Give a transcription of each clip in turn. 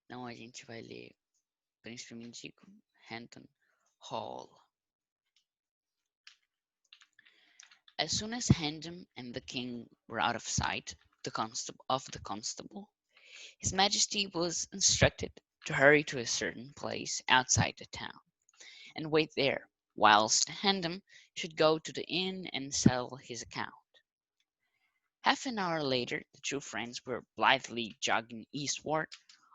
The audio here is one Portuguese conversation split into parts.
Então a gente vai ler Príncipe Mendigo, Hendon Hall. As soon as Hendon and the king were out of sight of the constable, his majesty was instructed to hurry to a certain place outside the town, and wait there, whilst Hendon should go to the inn and settle his account. Half an hour later, the two friends were blithely jogging eastward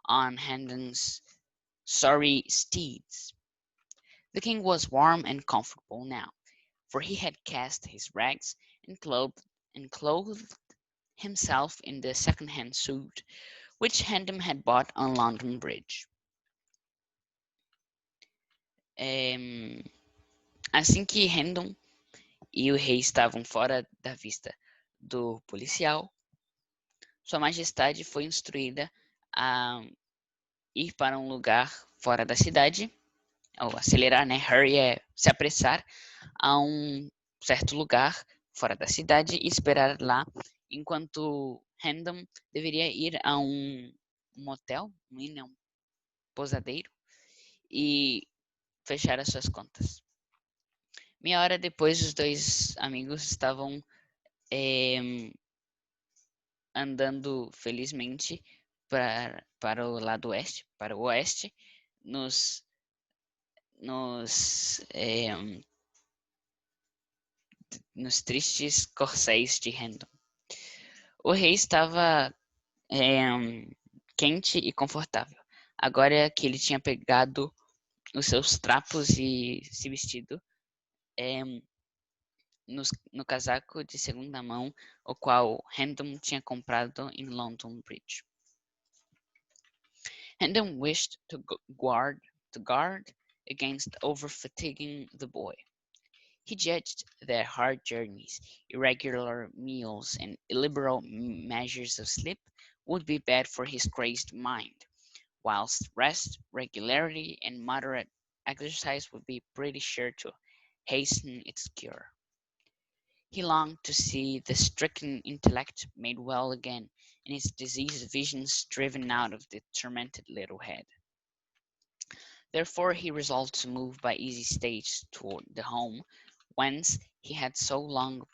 on Hendon's sorry steeds. The king was warm and comfortable now, for he had cast his rags and clothed himself in the second-hand suit which Hendon had bought on London Bridge. Assim que Hendon e o rei estavam fora da vista do policial, Sua Majestade foi instruída a ir para um lugar fora da cidade, ou acelerar, né? Hurry é se apressar a um certo lugar fora da cidade e esperar lá, enquanto Hendon deveria ir a um motel, um pousadeiro, e fechar as suas contas. Meia hora depois, os dois amigos estavam andando felizmente para o lado oeste, para o oeste, nos, nos, nos tristes corcéis de Hendon. O rei estava quente e confortável. Agora que ele tinha pegado os seus trapos e se vestido no casaco de segunda mão, o qual Hendon tinha comprado em London Bridge. Hendon wished to guard against over-fatiguing the boy. He judged that hard journeys, irregular meals, and illiberal measures of sleep would be bad for his crazed mind, whilst rest, regularity, and moderate exercise would be pretty sure to hasten its cure. He longed to see the stricken intellect made well again, and its diseased visions driven out of the tormented little head. Therefore he resolved to move by easy stages toward the home whence he had so long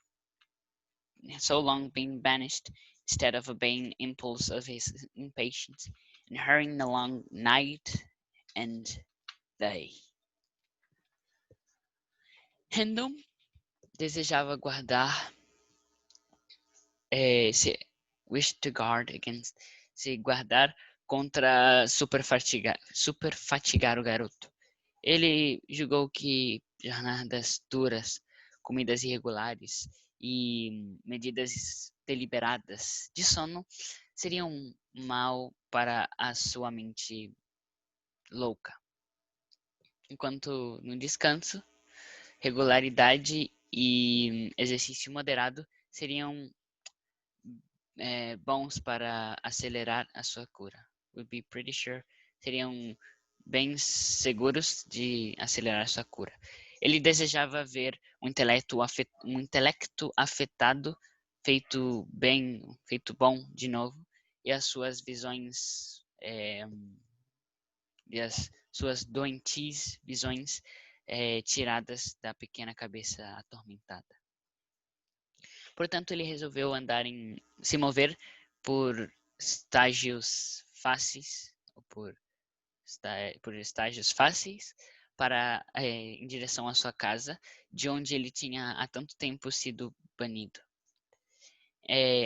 been banished, instead of obeying the impulse of his impatience, and hurrying along night and day. Hendon desejava guardar, wished to guard against, se guardar contra superfatigar o garoto. Ele julgou que jornadas duras, comidas irregulares e medidas deliberadas de sono seriam mal para a sua mente louca. Enquanto no descanso, regularidade e exercício moderado seriam bons para acelerar a sua cura. Would be pretty sure seriam bem seguros de acelerar a sua cura. Ele desejava ver um intelecto afetado, feito bom de novo, e as suas visões e as suas doentias visões tiradas da pequena cabeça atormentada. Portanto, ele resolveu se mover por estágios fáceis, ou por estágios fáceis, em direção à sua casa, de onde ele tinha há tanto tempo sido banido.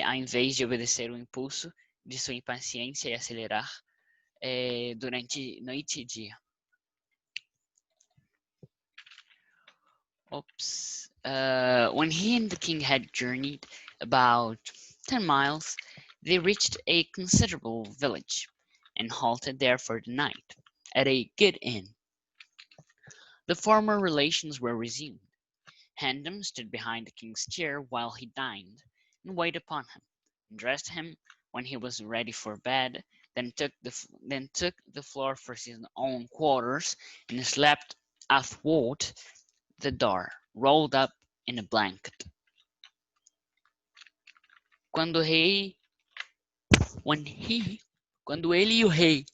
Ao invés de obedecer o impulso de sua impaciência e acelerar durante noite e dia. When he and the king had journeyed about 10 miles, they reached a considerable village, and halted there for the night, at a good inn. The former relations were resumed. Hendon stood behind the king's chair while he dined, and waited upon him, and dressed him when he was ready for bed, then took the floor for his own quarters, and slept athwart the door, rolled up in a blanket. Quando ele e o rei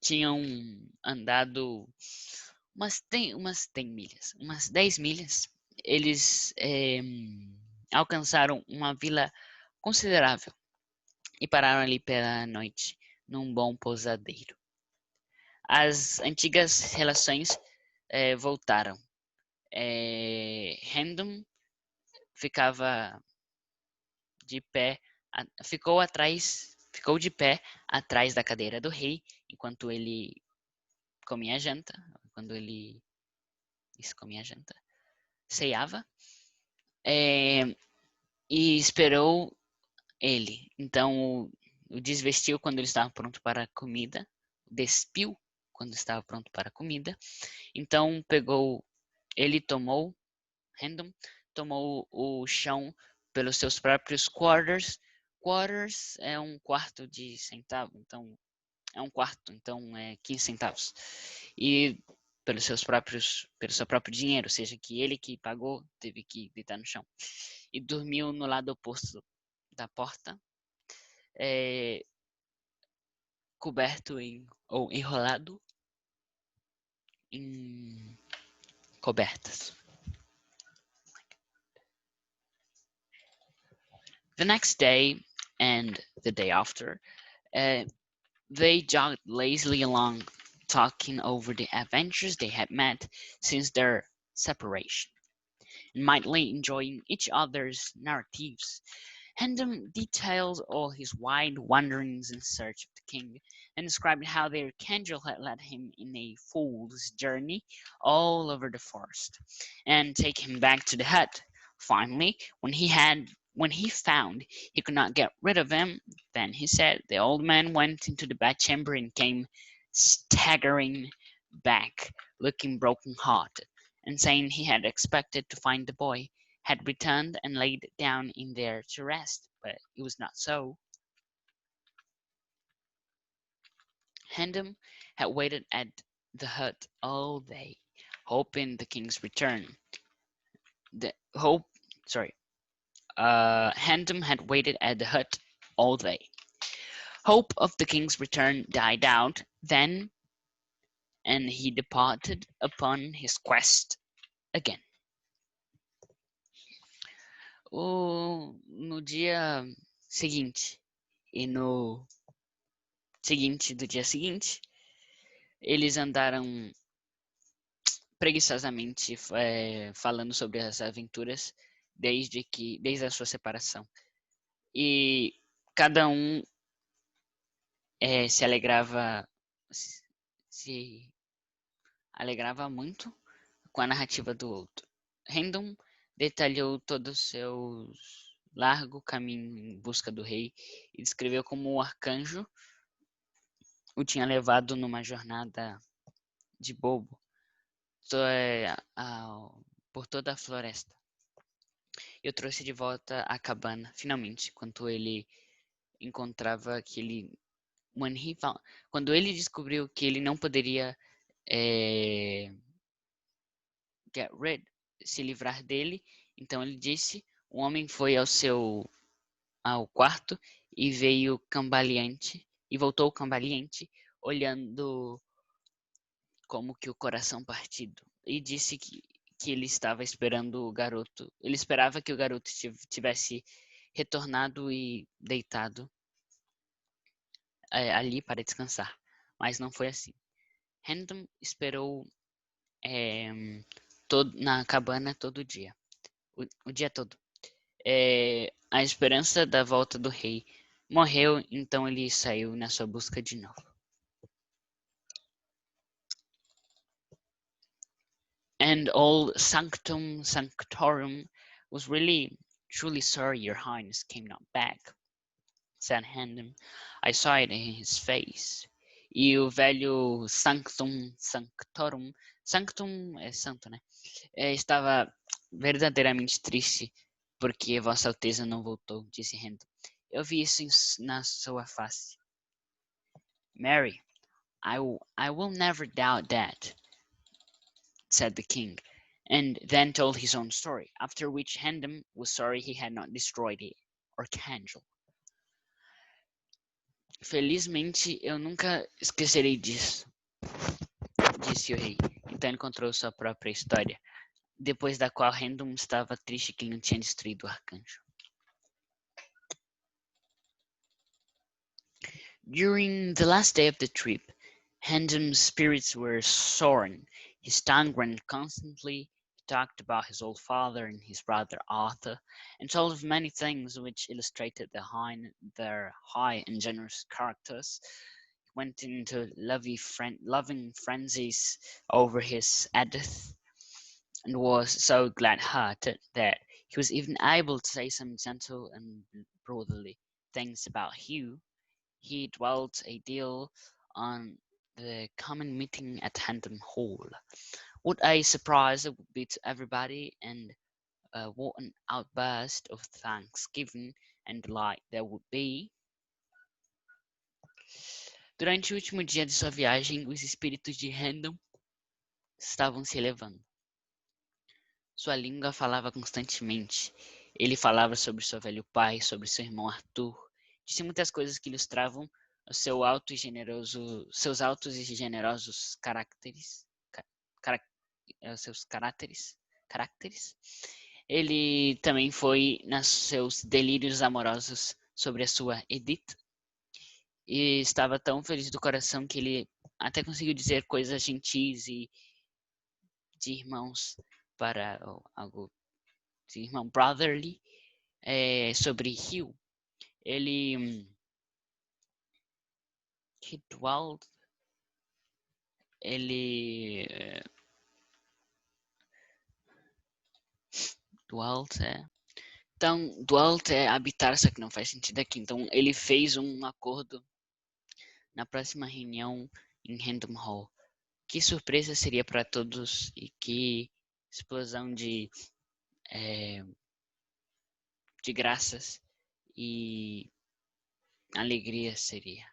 tinham andado umas 10 milhas. Eles alcançaram uma vila considerável e pararam ali pela noite num bom pousadeiro. As antigas relações voltaram. Hendon ficava de pé, ficou de pé atrás da cadeira do rei enquanto ele comia janta, quando ele comia janta, ceava, e esperou ele. Então o desvestiu quando ele estava pronto para a comida, despiu quando estava pronto para a comida. Então Hendon tomou o chão pelos seus próprios quarters. Quarters é um quarto de centavo, então é um quarto, então é 15 centavos. E pelo seu próprio dinheiro, ou seja, que ele que pagou, teve que deitar no chão. E dormiu no lado oposto da porta, coberto ou enrolado em cobertas. The next day and the day after, they jogged lazily along, talking over the adventures they had met since their separation, and mightily enjoying each other's narratives. Hendon detailed all his wide wanderings in search of the king, and described how their candle had led him in a fool's journey all over the forest, and taken him back to the hut. Finally, when he found he could not get rid of him, then he said the old man went into the bedchamber and came staggering back, looking broken-hearted, and saying he had expected to find the boy, had returned and laid down in there to rest, but it was not so. Hendon had waited at the hut all day, hoping the king's return. Hendon had waited at the hut all day. Hope of the king's return died out then, and he departed upon his quest again. No dia seguinte e no seguinte do dia seguinte, eles andaram preguiçosamente falando sobre as aventuras desde a sua separação. E cada um se alegrava muito com a narrativa do outro. Hendon detalhou todo o seu largo caminho em busca do rei e descreveu como o arcanjo o tinha levado numa jornada de bobo por toda a floresta. Eu trouxe de volta à cabana, finalmente, quando ele encontrava que ele... Quando ele descobriu que ele não poderia se livrar dele, então ele disse, o homem foi ao quarto e veio cambaleante, e voltou cambaleante, olhando como que o coração partido, e disse que ele estava esperando o garoto. Ele esperava que o garoto tivesse retornado e deitado ali para descansar, mas não foi assim. Hendon esperou na cabana todo dia, o dia todo. A esperança da volta do rei morreu, então ele saiu na sua busca de novo. And old Sanctum Sanctorum was really, truly sorry your highness came not back, said Hendon. I saw it in his face. E o velho Sanctum Sanctorum, Sanctum é santo, né? Estava verdadeiramente triste porque Vossa Alteza não voltou, disse Hendon. Eu vi isso na sua face. Mary, I will never doubt that, said the king, and then told his own story, after which Hendon was sorry he had not destroyed it, or candle. Felizmente, eu nunca esquecerei disso, disse o rei. Então ele contou sua própria história, depois da qual Hendon estava triste que ele não tinha destruído o arcanjo. During the last day of the trip, Hendon's spirits were soaring. His tongue ran constantly. He talked about his old father and his brother Arthur, and told of many things which illustrated their high and generous characters. He went into loving frenzies over his Edith, and was so glad-hearted that he was even able to say some gentle and brotherly things about Hugh. He dwelt a deal on the coming meeting at Hendon Hall. What a surprise it would be to everybody, and what an outburst of thanksgiving and delight there would be. Durante o último dia de sua viagem, os espíritos de Hendon estavam se elevando. Sua língua falava constantemente. Ele falava sobre seu velho pai, sobre seu irmão Arthur. Disse muitas coisas que ilustravam seus altos e generosos caracteres. Seus caracteres. Ele também foi nos seus delírios amorosos sobre a sua Edith. E estava tão feliz do coração que ele até conseguiu dizer coisas gentis e de irmãos para algo de irmão brotherly sobre Hugh. Ele dwelt, ele dwelt então dwelt é habitar, só que não faz sentido aqui. Então ele fez um acordo na próxima reunião em Hendon Hall. Que surpresa seria para todos e que explosão de graças e alegria seria.